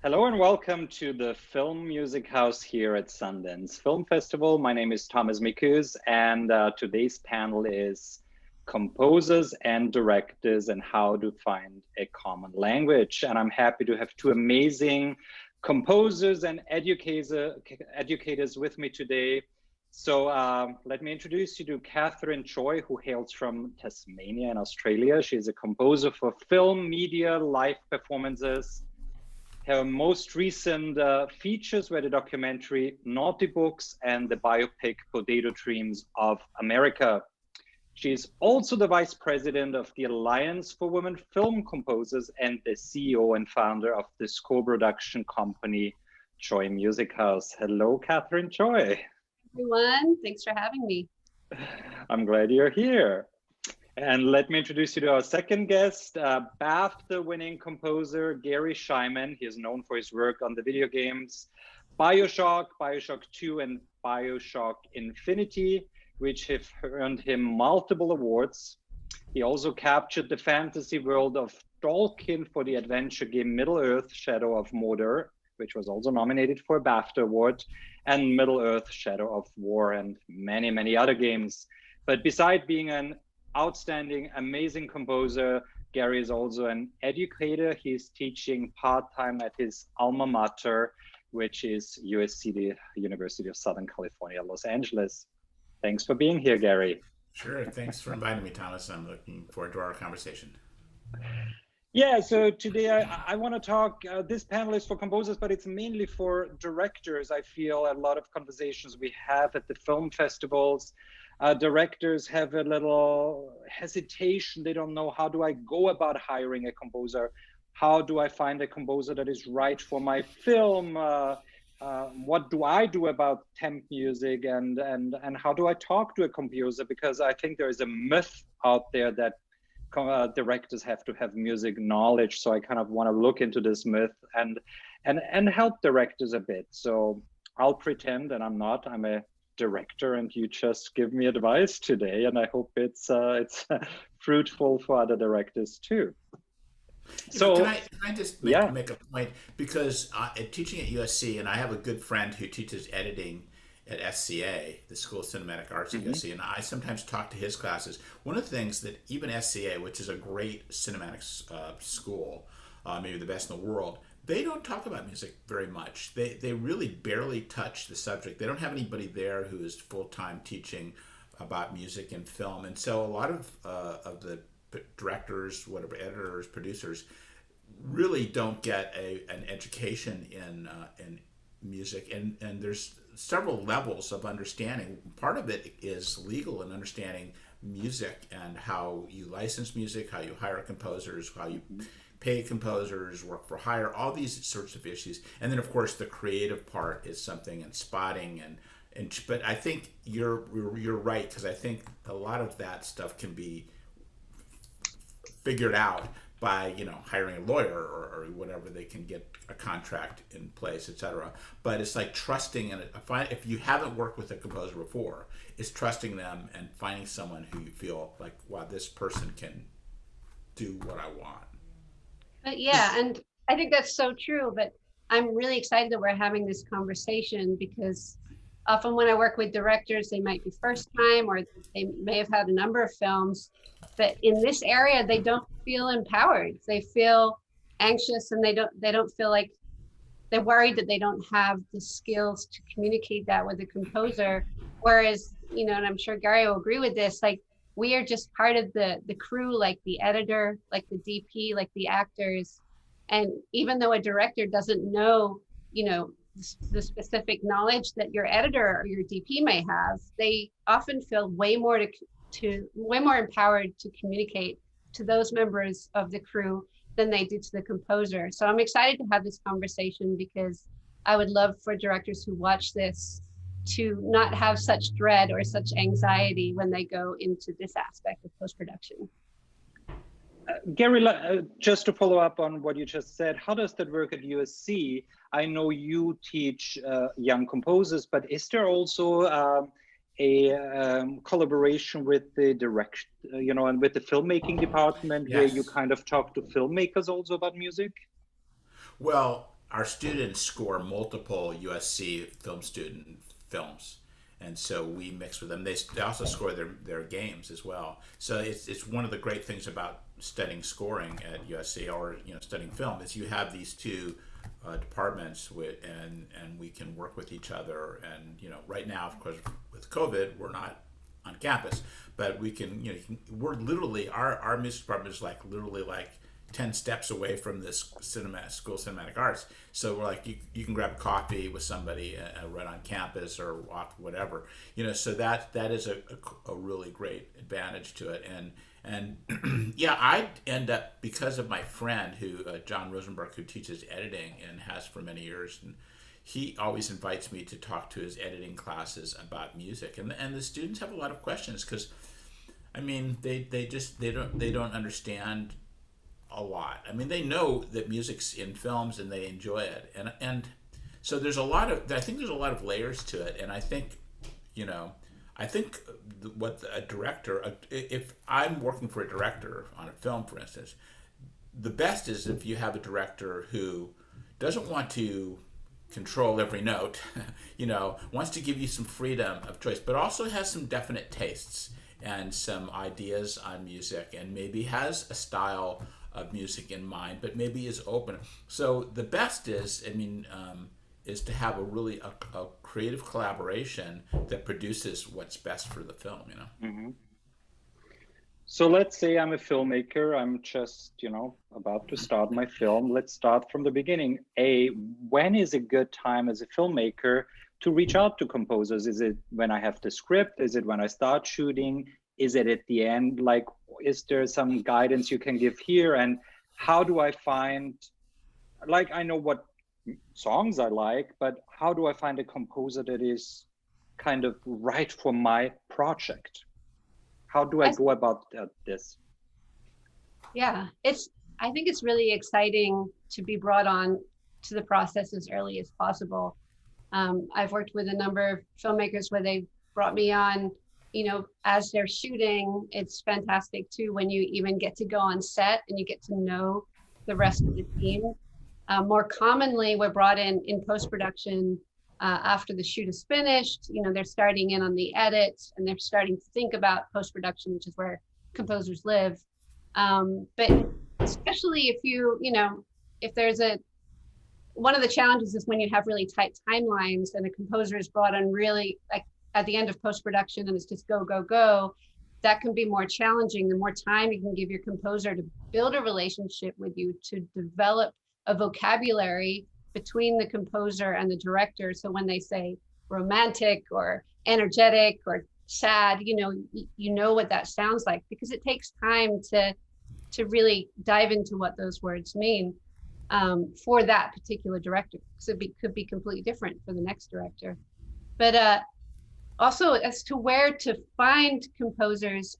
Hello and welcome to the Film Music House here at Sundance Film Festival. My name is Thomas Mikus, and today's panel is composers and directors and how to find a common language. And I'm happy to have two amazing composers and educators with me today. So let me introduce you to Catherine Choi, who hails from Tasmania in Australia. She's a composer for film, media, live performances. Her most recent features were the documentary Naughty Books and the biopic Potato Dreams of America. She's also the vice president of the Alliance for Women Film Composers and the CEO and founder of the score production company Choi Music House. Hello, Catherine Choi. Everyone, thanks for having me. I'm glad you're here. And let me introduce you to our second guest, BAFTA-winning composer Garry Schymann. He is known for his work on the video games Bioshock, Bioshock 2, and Bioshock Infinity, which have earned him multiple awards. He also captured the fantasy world of Tolkien for the adventure game Middle-earth: Shadow of Mordor, which was also nominated for a BAFTA award, and Middle-earth: Shadow of War, and many, many other games. But besides being an outstanding, amazing composer, Garry is also an educator. He's teaching part-time at his alma mater, which is USC, the University of Southern California, Los Angeles. Thanks for being here, Garry. Sure. Thanks for inviting me, Thomas. I'm looking forward to our conversation. Yeah, so today I want to talk, this panel is for composers, but it's mainly for directors. I feel a lot of conversations we have at the film festivals, directors have a little hesitation. They don't know, how do I go about hiring a composer? How do I find a composer that is right for my film? What do I do about temp music, and how do I talk to a composer? Because I think there is a myth out there that directors have to have music knowledge. So I kind of want to look into this myth and help directors a bit. So I'll pretend that I'm not. I'm a director, and you just give me advice today, and I hope it's fruitful for other directors too. So can I just make a point? Because teaching at USC, and I have a good friend who teaches editing at SCA, the School of Cinematic Arts at USC, and I sometimes talk to his classes. One of the things that even SCA, which is a great cinematics school, maybe the best in the world, they don't talk about music very much. They really barely touch the subject. They don't have anybody there who is full-time teaching about music and film. And so a lot of the directors, whatever, editors, producers, really don't get an education in music. And there's several levels of understanding. Part of it is legal and understanding music and how you license music, how you hire composers, how you pay composers, work for hire, all these sorts of issues. And then of course the creative part is something, and spotting but I think you're right, because I think a lot of that stuff can be figured out by hiring a lawyer or whatever. They can get a contract in place, etc. But it's like trusting, and if you haven't worked with a composer before, it's trusting them and finding someone who you feel like, wow, this person can do what I want. But yeah, and I think that's so true. But I'm really excited that we're having this conversation, because often when I work with directors, they might be first time, or they may have had a number of films, but in this area, they don't feel empowered. They feel anxious, and they don't feel like, they're worried that they don't have the skills to communicate that with a composer. Whereas, and I'm sure Garry will agree with this, like, we are just part of the crew, like the editor, like the DP, like the actors. And even though a director doesn't know, the specific knowledge that your editor or your DP may have, they often feel way more empowered to communicate to those members of the crew than they do to the composer. So I'm excited to have this conversation, because I would love for directors who watch this to not have such dread or such anxiety when they go into this aspect of post-production. Garry, just to follow up on what you just said, how does that work at USC? I know you teach young composers, but is there also a collaboration with the direction, and with the filmmaking department, where you Yes. kind of talk to filmmakers also about music? Well, our students score multiple USC film student films, and so we mix with them. They also score their games as well. So it's one of the great things about studying scoring at USC, or studying film, is you have these two departments and we can work with each other. And right now, of course, with COVID, we're not on campus, but we can we're literally our music department is literally 10 steps away from this school of cinematic arts. So we're you can grab coffee with somebody right on campus or walk, whatever, so that is a really great advantage to it. And yeah, I end up, because of my friend who John Rosenberg, who teaches editing and has for many years, and he always invites me to talk to his editing classes about music, and the students have a lot of questions, because I mean they don't understand a lot. I mean, they know that music's in films and they enjoy it, and so I think there's a lot of layers to it. And I think what a director, if I'm working for a director on a film, for instance, the best is if you have a director who doesn't want to control every note, wants to give you some freedom of choice, but also has some definite tastes and some ideas on music, and maybe has a style of music in mind, but maybe is open. So the best is, is to have a creative collaboration that produces what's best for the film. Mm-hmm. So let's say I'm a filmmaker. I'm just, about to start my film. Let's start from the beginning. When is a good time as a filmmaker to reach out to composers? Is it when I have the script? Is it when I start shooting? Is it at the end? Is there some guidance you can give here? And how do I find, I know what songs I like, but how do I find a composer that is kind of right for my project? How do I go about this? Yeah, I think it's really exciting to be brought on to the process as early as possible. I've worked with a number of filmmakers where they brought me on, as they're shooting. It's fantastic too when you even get to go on set and you get to know the rest of the team. More commonly, we're brought in post-production after the shoot is finished. They're starting in on the edit and they're starting to think about post-production, which is where composers live. But especially if if there's one of the challenges is when you have really tight timelines and a composer is brought on really at the end of post-production and it's just go, go, go, that can be more challenging. The more time you can give your composer to build a relationship with you, to develop a vocabulary between the composer and the director. So when they say romantic or energetic or sad, you know what that sounds like, because it takes time to really dive into what those words mean for that particular director. So it could be completely different for the next director. But also as to where to find composers,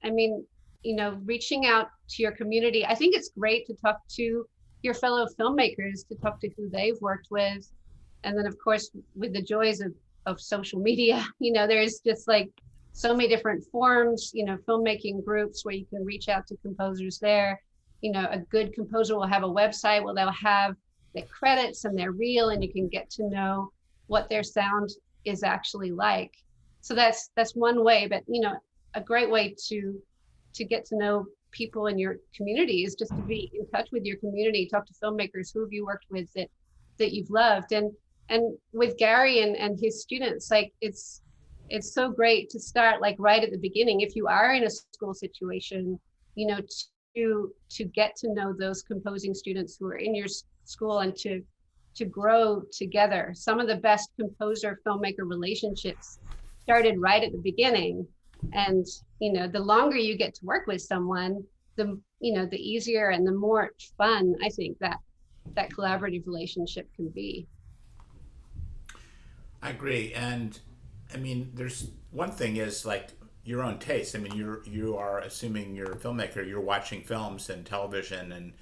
reaching out to your community. I think it's great to talk to your fellow filmmakers, to talk to who they've worked with. And then of course, with the joys of social media, there's just so many different forms, filmmaking groups where you can reach out to composers there. A good composer will have a website where they'll have their credits and their reel, and you can get to know what their sound is actually like. So that's one way, but a great way to get to know people in your community is just to be in touch with your community, talk to filmmakers. Who have you worked with that you've loved? And with Garry and his students, it's so great to start right at the beginning. If you are in a school situation, to get to know those composing students who are in your school and to grow together. Some of the best composer filmmaker relationships started right at the beginning. And the longer you get to work with someone, the easier and the more fun I think that collaborative relationship can be. I agree. And there's one thing is your own taste. You are, assuming you're a filmmaker, you're watching films and television and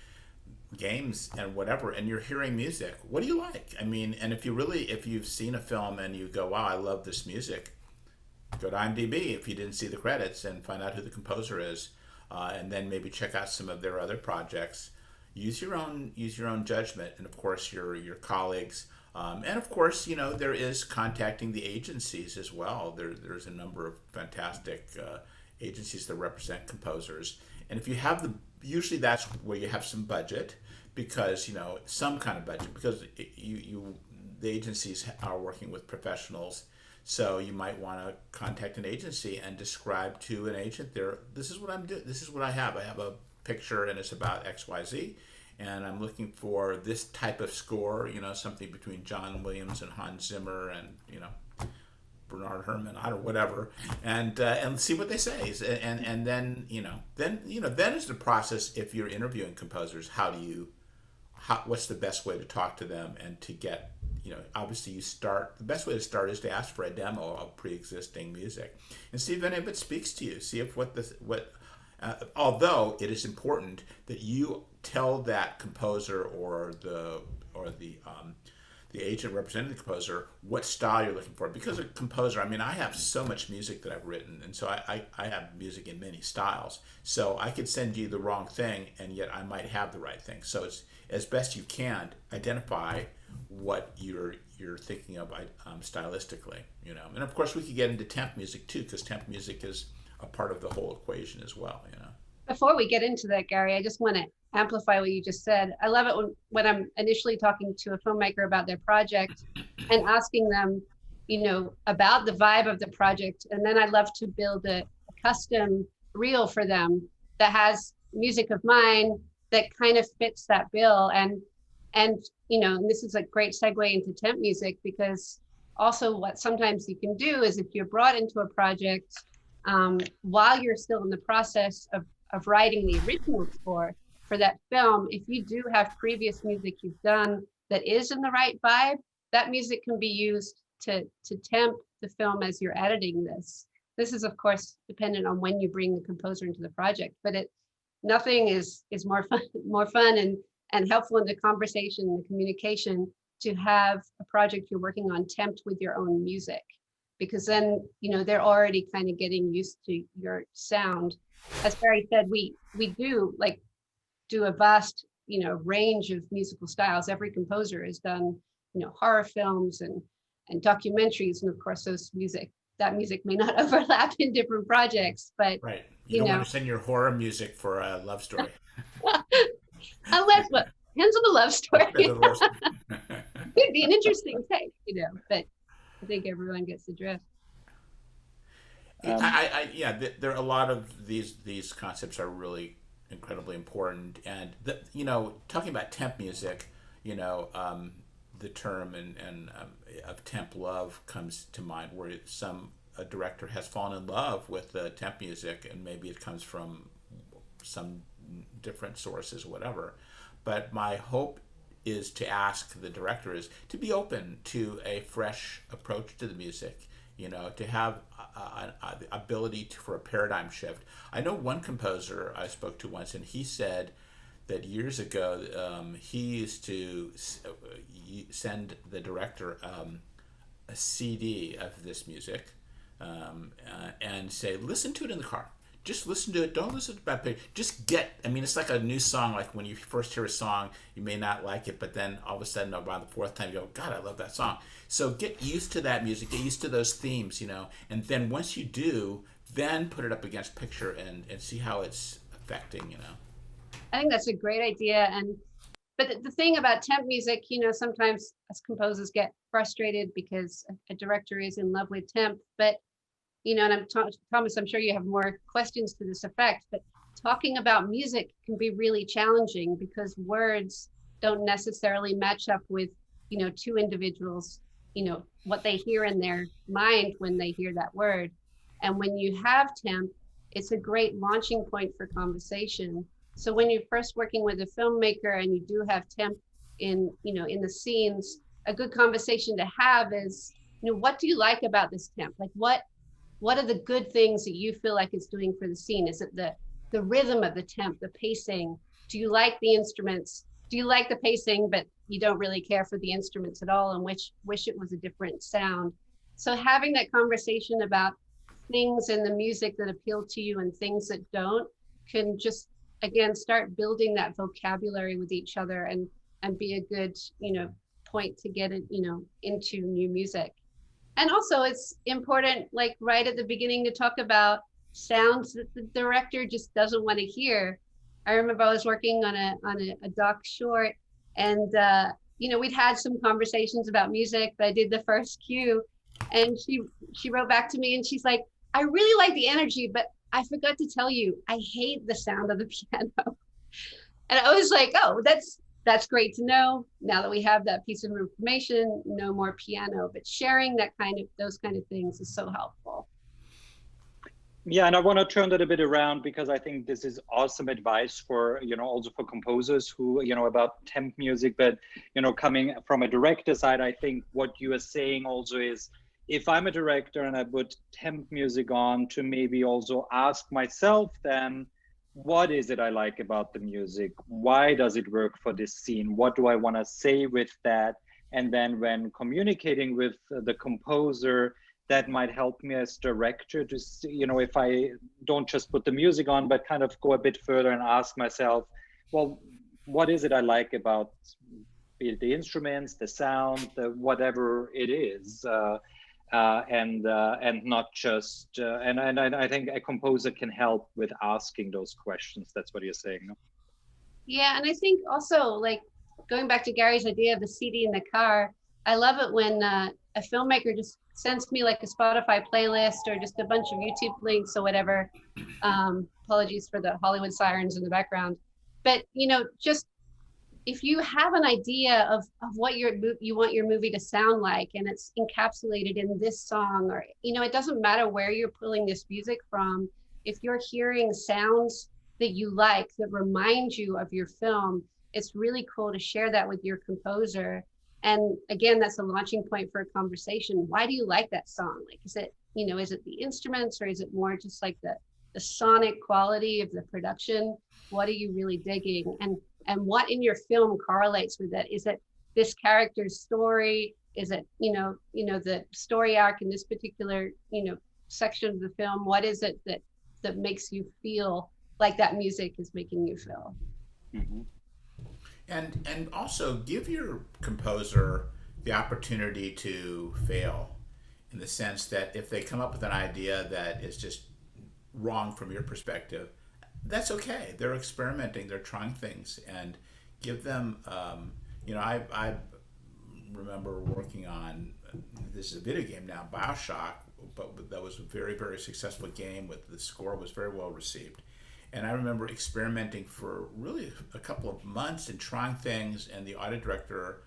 games and whatever, and you're hearing music. What do you like? And if you've seen a film and you go, wow, I love this music, go to IMDb if you didn't see the credits and find out who the composer is, and then maybe check out some of their other projects. use your own judgment, and of course your colleagues. And of course, there is contacting the agencies as well. There's a number of fantastic agencies that represent composers. And if you have usually that's where you have some budget, because some kind of budget, because the agencies are working with professionals. So you might want to contact an agency and describe to an agent, this is what I'm doing. This is what I have. I have a picture and it's about XYZ. And I'm looking for this type of score, something between John Williams and Hans Zimmer and, Bernard Herrmann, I don't know, whatever, and see what they say. And then is the process. If you're interviewing composers, what's the best way to talk to them and to get, obviously the best way to start is to ask for a demo of pre-existing music and see if any of it speaks to you. See if although it is important that you tell that composer or the agent representing the composer what style you're looking for. Because a composer, I have so much music that I've written, and so I have music in many styles. So I could send you the wrong thing, and yet I might have the right thing. So it's as best you can identify what you're thinking of stylistically, And of course, we could get into temp music too, because temp music is a part of the whole equation as well, Before we get into that, Garry, I just want to amplify what you just said. I love it when I'm initially talking to a filmmaker about their project and asking them, about the vibe of the project. And then I love to build a custom reel for them that has music of mine that kind of fits that bill. And this is a great segue into temp music, because also what sometimes you can do is if you're brought into a project while you're still in the process of writing the original score for that film, if you do have previous music you've done that is in the right vibe, that music can be used to temp the film as you're editing this. This is, of course, dependent on when you bring the composer into the project, but nothing is more fun and helpful in the conversation and the communication to have a project you're working on temped with your own music, because then they're already kind of getting used to your sound. As Garry said, we do a vast range of musical styles. Every composer has done horror films and documentaries, and of course that music may not overlap in different projects, but right, you don't want to send your horror music for a love story. Unless depends on the love story. Could be an interesting take, but I think everyone gets the drift. There are a lot of these concepts are really incredibly important, and talking about temp music, the term and of temp love comes to mind, where a director has fallen in love with the temp music, and maybe it comes from some different sources or whatever. But my hope is to ask the director is to be open to a fresh approach to the music, to have the ability for a paradigm shift. I know one composer I spoke to once, and he said that years ago he used to send the director a CD of this music and say, listen to it in the car. Just listen to it. Don't listen to bad picture. Just it's like a new song. Like when you first hear a song, you may not like it, but then all of a sudden around the fourth time you go, God, I love that song. So get used to that music. Get used to those themes, and then once you do, then put it up against picture and see how it's affecting, I think that's a great idea. But the thing about temp music, sometimes as composers get frustrated because a director is in love with temp, but and Thomas, I'm sure you have more questions to this effect, but talking about music can be really challenging because words don't necessarily match up with, two individuals, what they hear in their mind when they hear that word. And when you have temp, it's a great launching point for conversation. So when you're first working with a filmmaker and you do have temp in the scenes, a good conversation to have is, what do you like about this temp? Like what are the good things that you feel like it's doing for the scene? Is it the rhythm of the temp, the pacing? Do you like the instruments? Do you like the pacing, but you don't really care for the instruments at all and wish it was a different sound? So having that conversation about things in the music that appeal to you and things that don't can just again, start building that vocabulary with each other and be a good, point to get it, into new music. And also it's important, like right at the beginning, to talk about sounds that the director just doesn't want to hear. I remember I was working on a doc short, and we'd had some conversations about music, but I did the first cue, and she wrote back to me and she's like, I really like the energy, but I forgot to tell you, I hate the sound of the piano. And I was like, oh, that's great to know. Now that we have that piece of information, no more piano, but sharing those kind of things is so helpful. Yeah, and I want to turn that a bit around, because I think this is awesome advice for, also for composers who, about temp music, but, coming from a director side, I think what you are saying also is, if I'm a director and I put temp music on, to maybe also ask myself then, what is it I like about the music? Why does it work for this scene? What do I want to say with that? And then when communicating with the composer, that might help me as director to see, if I don't just put the music on, but kind of go a bit further and ask myself, well, what is it I like about the instruments, the sound, the whatever it is, and not just, and I think a composer can help with asking those questions. That's what you're saying. No? Yeah, and I think also, like, going back to Garry's idea of the CD in the car, I love it when a filmmaker just sends me like a Spotify playlist or just a bunch of YouTube links or whatever. Apologies for the Hollywood sirens in the background. But, just if you have an idea of what you want your movie to sound like, and it's encapsulated in this song, or, it doesn't matter where you're pulling this music from. If you're hearing sounds that you like, that remind you of your film, it's really cool to share that with your composer. And again, that's a launching point for a conversation. Why do you like that song? Like, is it the instruments, or is it more just like the sonic quality of the production? What are you really digging? And what in your film correlates with it? Is it this character's story? Is it, the story arc in this particular, section of the film? What is it that makes you feel like that music is making you feel? Mm-hmm. And also give your composer the opportunity to fail, in the sense that if they come up with an idea that is just wrong from your perspective, that's okay. They're experimenting, they're trying things, and give them, I remember working on, this is a video game now, Bioshock, but that was a very, very successful game. With the score was very well received. And I remember experimenting for really a couple of months and trying things, and the audit director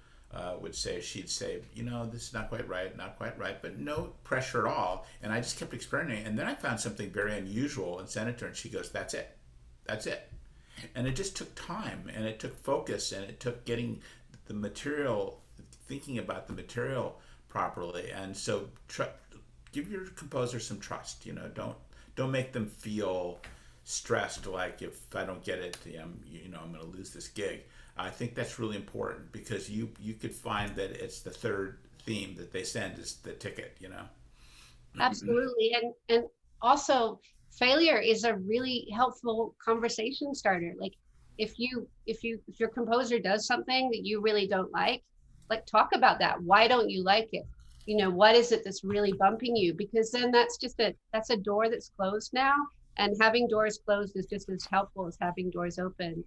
she'd say, this is not quite right, but no pressure at all. And I just kept experimenting. And then I found something very unusual and sent it to her, and she goes, that's it. And it just took time, and it took focus, and it took getting the material, thinking about the material properly. And so give your composer some trust, don't make them feel stressed, like if I don't get it, I'm going to lose this gig. I think that's really important, because you could find that it's the third theme that they send is the ticket. Absolutely. And also, failure is a really helpful conversation starter. Like, if your composer does something that you really don't like talk about that. Why don't you like it? What is it that's really bumping you? Because then that's a door that's closed now. And having doors closed is just as helpful as having doors open.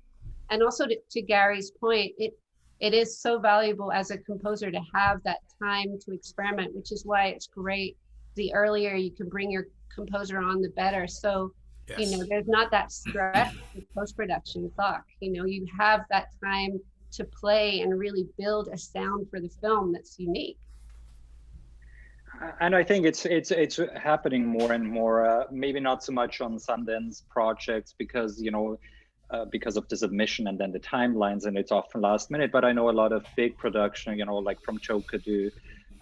And also to Garry's point, it is so valuable as a composer to have that time to experiment, which is why it's great. The earlier you can bring your composer on, the better. So, yes. There's not that stress with post-production clock. You have that time to play and really build a sound for the film that's unique. And I think it's happening more and more. Maybe not so much on Sundance projects, because because of the submission and then the timelines, and it's often last minute. But I know a lot of big production, like from Joker to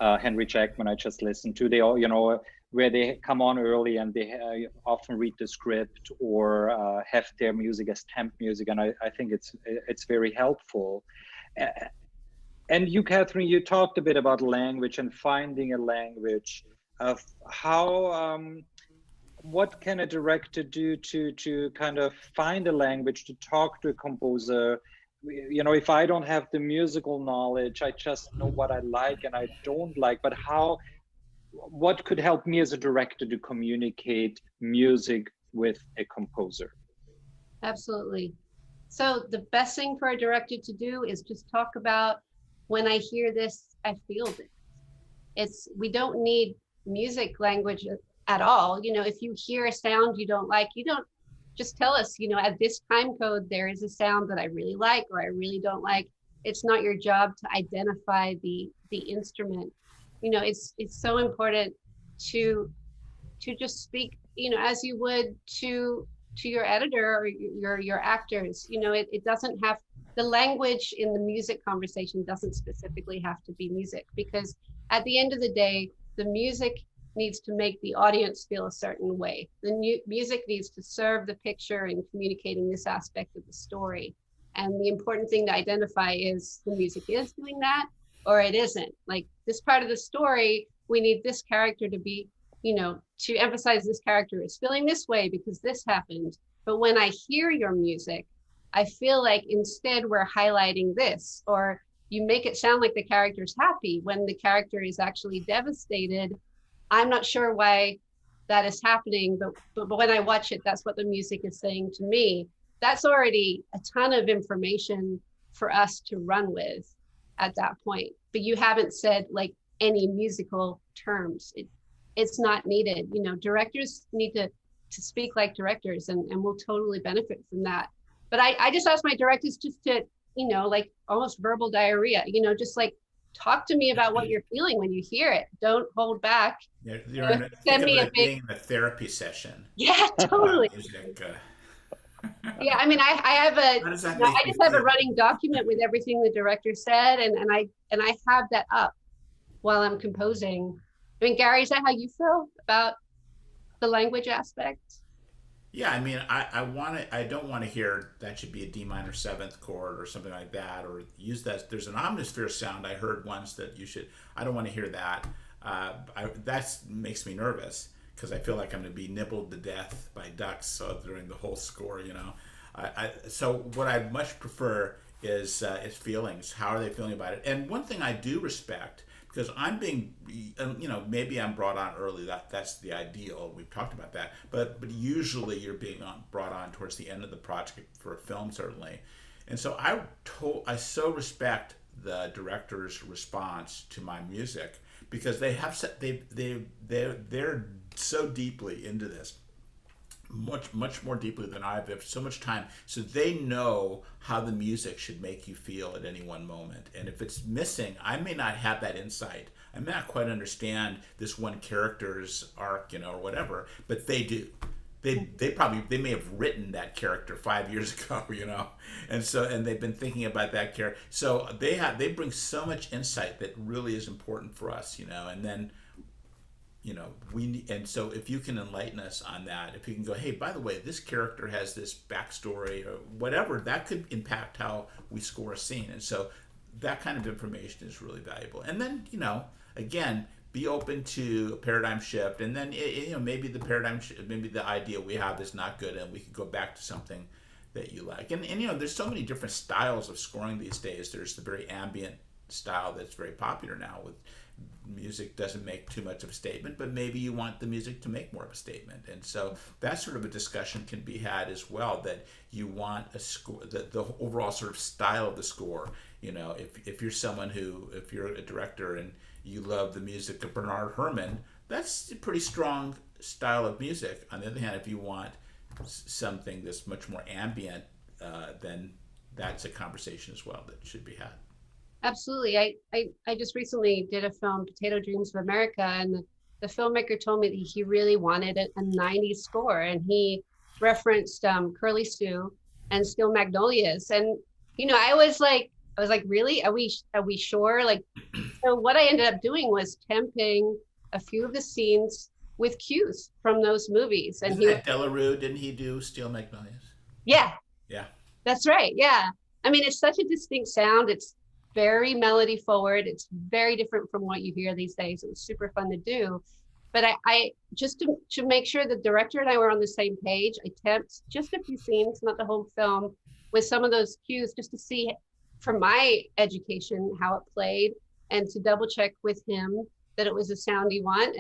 Henry Jackman, I just listened to. They all, where they come on early and they often read the script or have their music as temp music, and I think it's very helpful. And you, Catherine, you talked a bit about language and finding a language of how, what can a director do to kind of find a language to talk to a composer? You know, if I don't have the musical knowledge, I just know what I like and I don't like, but what could help me as a director to communicate music with a composer? Absolutely. So the best thing for a director to do is just talk about, when I hear this, I feel this. We don't need music language at all. You know, if you hear a sound you don't like, you don't just tell us, you know, at this time code, there is a sound that I really like or I really don't like. It's not your job to identify the instrument. You know, it's so important to just speak, you know, as you would to your editor or your actors. You know, it doesn't have, the language in the music conversation doesn't specifically have to be music, because at the end of the day, the music needs to make the audience feel a certain way. The music needs to serve the picture in communicating this aspect of the story. And the important thing to identify is the music is doing that or it isn't. Like, this part of the story, we need this character to be, you know, to emphasize this character is feeling this way because this happened. But when I hear your music, I feel like instead we're highlighting this, or you make it sound like the character's happy when the character is actually devastated. I'm not sure why that is happening, but when I watch it, that's what the music is saying to me. That's already a ton of information for us to run with at that point. But you haven't said like any musical terms. It's not needed. You know, directors need to speak like directors, and we'll totally benefit from that. But I just ask my directors just to, you know, like almost verbal diarrhea, you know, just like talk to me about what you're feeling when you hear it. Don't hold back. Send me a big, being a therapy session. Yeah, totally. Yeah, I mean, I have a, I just have a running document with everything the director said, and I have that up while I'm composing. I mean, Garry, is that how you feel about the language aspect? Yeah, I mean, I don't want to hear that should be a D minor seventh chord or something like that, or use that. There's an omnisphere sound I heard once that you should. I don't want to hear that. That makes me nervous because I feel like I'm going to be nibbled to death by ducks during the whole score. You know, so what I much prefer is feelings. How are they feeling about it? And one thing I do respect, because I'm being, you know, maybe I'm brought on early. That's the ideal. We've talked about that, but usually you're being brought on towards the end of the project for a film, certainly. And so I so respect the director's response to my music, because they're so deeply into this, much more deeply than I've ever, so much time. So they know how the music should make you feel at any one moment. And if it's missing, I may not have that insight. I may not quite understand this one character's arc, you know, or whatever, but they do. They may have written that character 5 years ago, you know, and they've been thinking about that character. So they bring so much insight that really is important for us, you know. And then, you know, and so if you can enlighten us on that, if you can go, hey, by the way, this character has this backstory or whatever, that could impact how we score a scene. And so that kind of information is really valuable. And then, you know, again, be open to a paradigm shift. And then, you know, maybe the idea we have is not good, and we could go back to something that you like. And you know, there's so many different styles of scoring these days. There's the very ambient style that's very popular now, with music doesn't make too much of a statement, but maybe you want the music to make more of a statement. And so that sort of a discussion can be had as well, that you want a score, the overall sort of style of the score. You know, if you're if you're a director and you love the music of Bernard Herrmann, that's a pretty strong style of music. On the other hand, if you want something that's much more ambient, then that's a conversation as well that should be had. Absolutely. I just recently did a film, Potato Dreams of America, and the filmmaker told me that he really wanted a 90s score, and he referenced Curly Sue and Steel Magnolias. And, you know, I was like, really? Are we sure? Like, so what I ended up doing was temping a few of the scenes with cues from those movies. And Isn't that Delarue? Didn't he do Steel Magnolias? Yeah. Yeah. That's right. Yeah. I mean, it's such a distinct sound. It's very melody forward. It's very different from what you hear these days. It was super fun to do. But I just to make sure the director and I were on the same page, I temped just a few scenes, not the whole film, with some of those cues just to see for my education how it played, and to double check with him that it was the sound he want.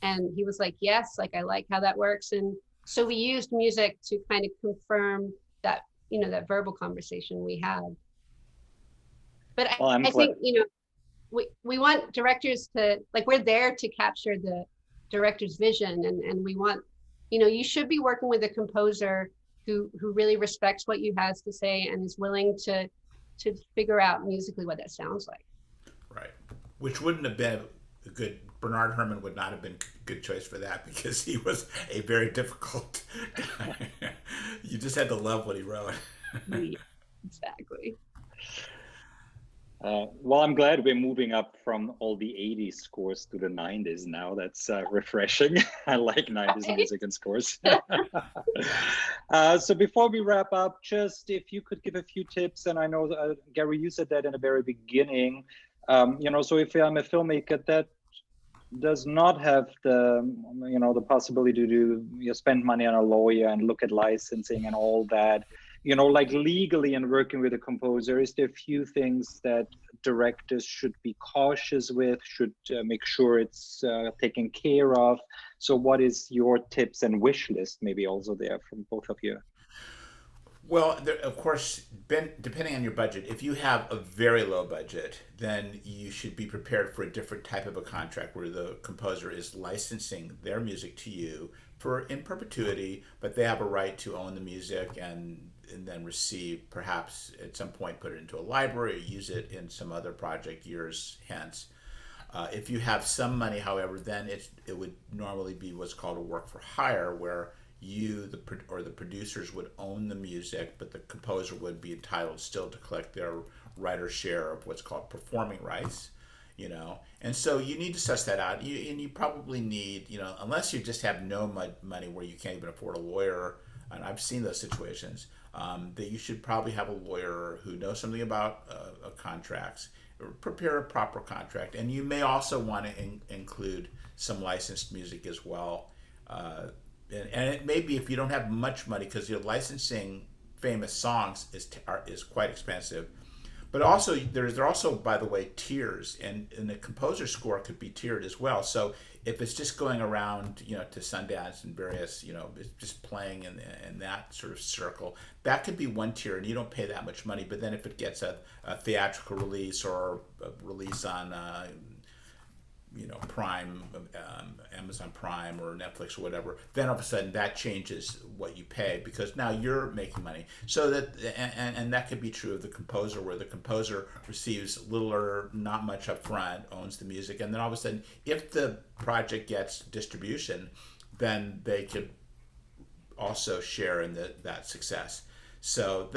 And he was like, yes, like I like how that works. And so we used music to kind of confirm that, you know, that verbal conversation we had. But Well, I think, you know, we want directors to, like, we're there to capture the director's vision, and we want, you know, you should be working with a composer who really respects what you has to say and is willing to figure out musically what that sounds like. Right. Which wouldn't have been a good, Bernard Herrmann would not have been a good choice for that, because he was a very difficult guy. You just had to love what he wrote. Yeah, exactly. Well, I'm glad we're moving up from all the 80s scores to the 90s now. That's refreshing. I like 90s music and scores. So before we wrap up, just if you could give a few tips, and I know, Garry, you said that in the very beginning, you know, so if I'm a filmmaker that does not have the, you know, the possibility to spend money on a lawyer and look at licensing and all that, you know, like legally and working with a composer, is there a few things that directors should be cautious with, should make sure it's taken care of? So what is your tips and wish list maybe also there from both of you? Well, there, of course, depending on your budget, if you have a very low budget, then you should be prepared for a different type of a contract where the composer is licensing their music to you for in perpetuity, but they have a right to own the music and then receive, perhaps at some point, put it into a library or use it in some other project years hence. If you have some money, however, then it would normally be what's called a work for hire, where you or the producers would own the music, but the composer would be entitled still to collect their writer's share of what's called performing rights, you know. And so you need to suss that out. And you probably need, you know, unless you just have no money where you can't even afford a lawyer, and I've seen those situations, that you should probably have a lawyer who knows something about contracts, prepare a proper contract. And you may also want to include some licensed music as well. And it may be, if you don't have much money, because you're licensing famous songs is quite expensive. But also, there are also, by the way, tiers, and the composer score could be tiered as well. So if it's just going around, you know, to Sundance and various, you know, just playing in that sort of circle, that could be one tier, and you don't pay that much money. But then if it gets a theatrical release or a release on you know, Prime, Amazon Prime or Netflix or whatever, then all of a sudden that changes what you pay, because now you're making money. So that, and that could be true of the composer, where the composer receives little or not much up front, owns the music, and then all of a sudden, if the project gets distribution, then they could also share in that success. So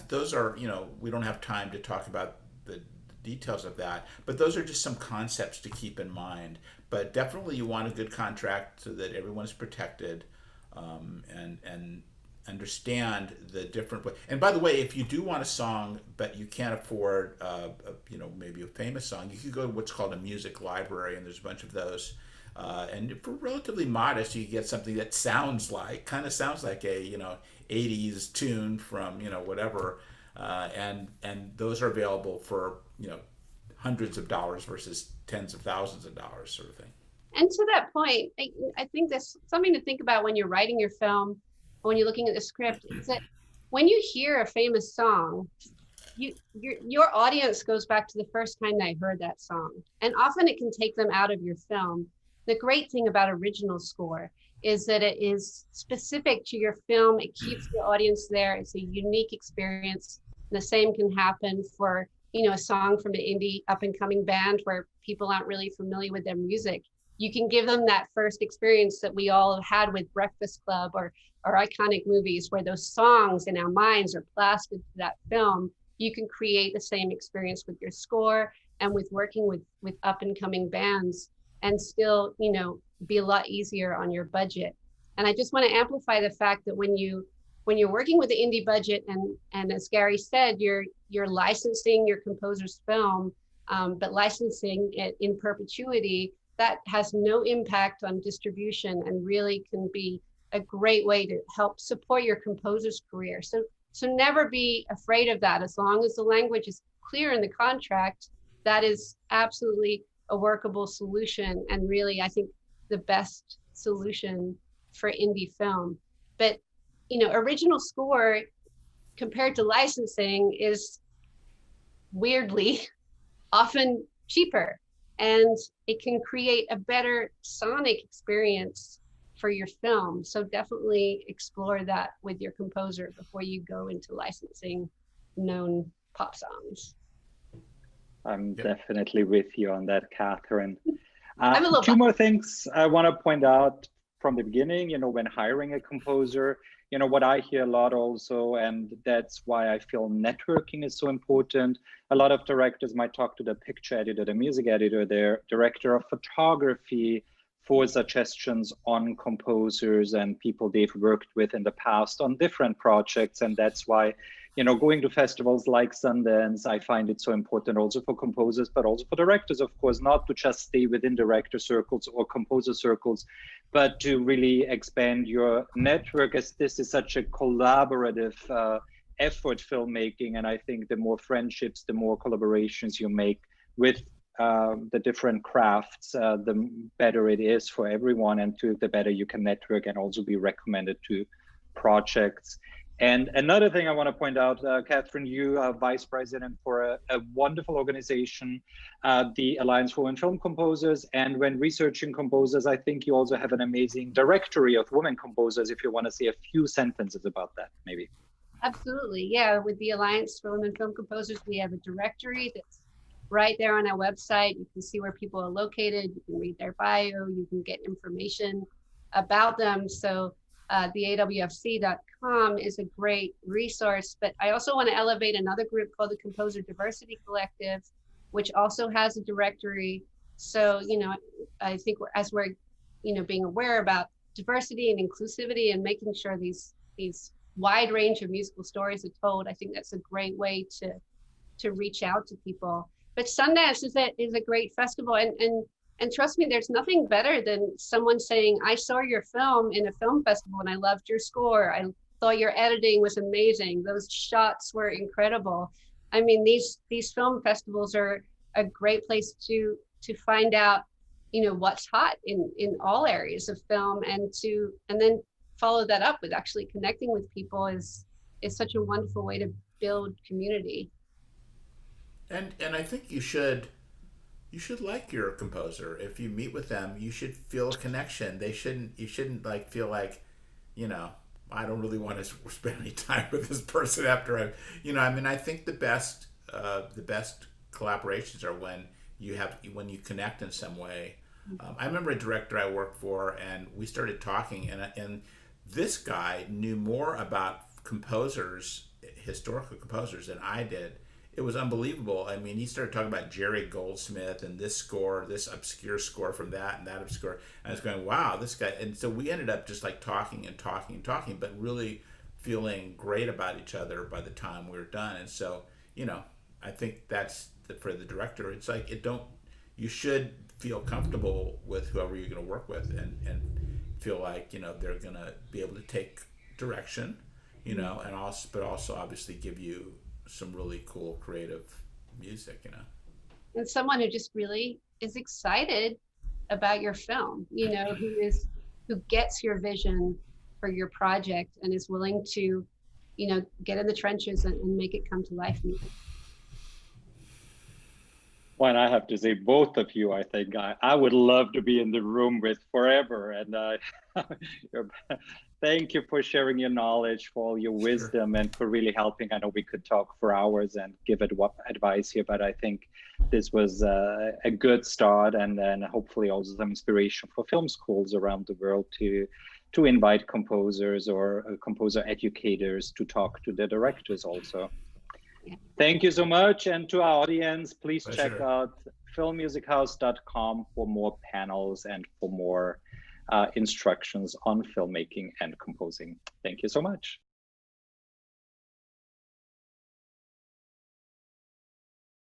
those are, you know, we don't have time to talk about the details of that, but those are just some concepts to keep in mind. But definitely you want a good contract so that everyone's protected, and understand the different way. And by the way, if you do want a song but you can't afford you know, maybe a famous song, you could go to what's called a music library, and there's a bunch of those, and for relatively modest, you get something that kind of sounds like a, you know, 80s tune from, you know, whatever, and those are available for, you know, hundreds of dollars versus tens of thousands of dollars, sort of thing. And to that point, I think that's something to think about when you're writing your film, when you're looking at the script, is that when you hear a famous song, your audience goes back to the first time they heard that song, and often it can take them out of your film. The great thing about original score is that it is specific to your film. It keeps the audience there. It's a unique experience. The same can happen for, you know, a song from an indie up and coming band where people aren't really familiar with their music. You can give them that first experience that we all have had with Breakfast Club or iconic movies, where those songs in our minds are plastered to that film. You can create the same experience with your score and with working with up and coming bands, and still, you know, be a lot easier on your budget. And I just want to amplify the fact that when you're working with the indie budget, and as Garry said, you're licensing your composer's film, but licensing it in perpetuity, that has no impact on distribution and really can be a great way to help support your composer's career. So never be afraid of that. As long as the language is clear in the contract, that is absolutely a workable solution, and really, I think, the best solution for indie film. But, original score compared to licensing is weirdly often cheaper, and it can create a better sonic experience for your film. So definitely explore that with your composer before you go into licensing known pop songs. I'm definitely with you on that, Catherine. I'm a little two more things I want to point out from the beginning, when hiring a composer, what I hear a lot also, and that's why I feel networking is so important. A lot of directors might talk to the picture editor, the music editor, their director of photography for suggestions on composers and people they've worked with in the past on different projects. And that's why, going to festivals like Sundance, I find it so important also for composers, but also for directors, of course, not to just stay within director circles or composer circles, but to really expand your network, as this is such a collaborative effort, filmmaking. And I think the more friendships, the more collaborations you make with the different crafts, the better it is for everyone, and the better you can network and also be recommended to projects. And another thing I want to point out, Catherine, you are vice president for a wonderful organization, the Alliance for Women Film Composers. And when researching composers, I think you also have an amazing directory of women composers, if you want to say a few sentences about that, maybe. Absolutely, yeah. With the Alliance for Women Film Composers, we have a directory that's right there on our website. You can see where people are located, you can read their bio, you can get information about them. So the awfc.com is a great resource. But I also want to elevate another group called the Composer Diversity Collective, which also has a directory. So, I think as we're, being aware about diversity and inclusivity and making sure these wide range of musical stories are told, I think that's a great way to reach out to people. But Sundance is a great festival, and trust me, there's nothing better than someone saying, I saw your film in a film festival and I loved your score. I thought your editing was amazing. Those shots were incredible. I mean, these film festivals are a great place to find out, what's hot in all areas of film, and then follow that up with actually connecting with people is such a wonderful way to build community. And I think you should like your composer. If you meet with them, you should feel a connection. You shouldn't like feel like, I don't really want to spend any time with this person after I think the best collaborations are when you connect in some way. I remember a director I worked for, and we started talking, and this guy knew more about composers, historical composers, than I did. It was unbelievable. I mean, he started talking about Jerry Goldsmith and this score, this obscure score from that and that obscure. And I was going, wow, this guy. And so we ended up just like talking, but really feeling great about each other by the time we were done. And so, I think that's for the director. It's like you should feel comfortable with whoever you're going to work with, and feel like, they're going to be able to take direction, and also obviously give you some really cool creative music, and someone who just really is excited about your film, who gets your vision for your project and is willing to get in the trenches and make it come to life. Well, and I have to say, both of you, I think I would love to be in the room with forever. And thank you for sharing your knowledge, for all your wisdom, and for really helping. I know we could talk for hours and give advice here, but I think this was a good start, and then hopefully also some inspiration for film schools around the world to invite composers or composer educators to talk to the directors also. Yeah. Thank you so much. And to our audience, please check out filmmusichouse.com for more panels and for more instructions on filmmaking and composing. Thank you so much.